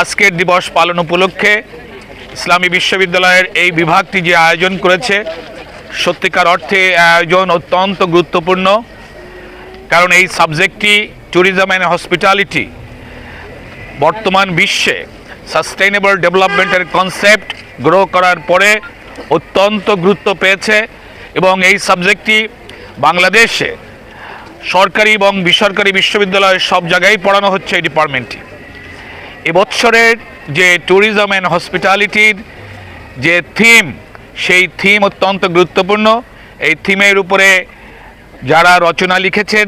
আজকের দিবস পালন উপলক্ষে ইসলামী বিশ্ববিদ্যালয়ের এই বিভাগটি যে আয়োজন করেছে, সত্যিকার অর্থে আয়োজন অত্যন্ত গুরুত্বপূর্ণ। কারণ এই সাবজেক্টটি ট্যুরিজম অ্যান্ড হসপিটালিটি বর্তমান বিশ্বে সাস্টেইনেবল ডেভেলপমেন্টের কনসেপ্ট গ্রো করার পরে অত্যন্ত গুরুত্ব পেয়েছে এবং এই সাবজেক্টটি বাংলাদেশে সরকারি এবং বেসরকারি বিশ্ববিদ্যালয়ে সব জায়গায় পড়ানো হচ্ছে এই ডিপার্টমেন্টটি। এবছরের যে ট্যুরিজম অ্যান্ড হসপিটালিটির যে থিম, সেই থিম অত্যন্ত গুরুত্বপূর্ণ। এই থিমের উপরে যারা রচনা লিখেছেন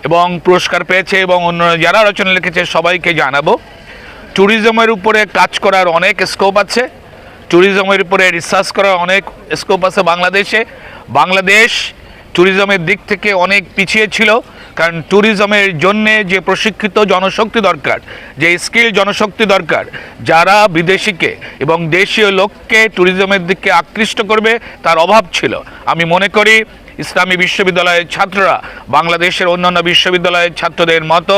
এবং পুরস্কার পেয়েছে এবং অন্য যারা রচনা লিখেছে সবাইকে জানাবো। ট্যুরিজমের উপরে কাজ করার অনেক স্কোপ আছে, ট্যুরিজমের উপরে রিসার্চ করার অনেক স্কোপ আছে। বাংলাদেশ ট্যুরিজমের দিক থেকে অনেক পিছিয়ে ছিল, কারণ ট্যুরিজমের জন্যে যে প্রশিক্ষিত জনশক্তি দরকার, যে স্কিল জনশক্তি দরকার, যারা বিদেশিকে এবং দেশীয় লোককে ট্যুরিজমের দিকে আকৃষ্ট করবে, তার অভাব ছিল। আমি মনে করি ইসলামী বিশ্ববিদ্যালয়ের ছাত্ররা বাংলাদেশের অন্যান্য বিশ্ববিদ্যালয়ের ছাত্রদের মতো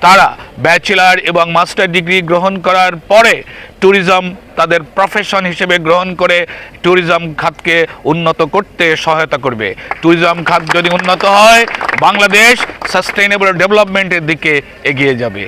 তারা ব্যাচেলার এবং মাস্টার ডিগ্রি গ্রহণ করার পরে ট্যুরিজম তাদের প্রফেশন হিসেবে গ্রহণ করে ট্যুরিজম খাতকে উন্নত করতে সহায়তা করবে। ট্যুরিজম খাত যদি উন্নত হয়, বাংলাদেশ সাস্টেইনেবল ডেভেলপমেন্টের দিকে এগিয়ে যাবে।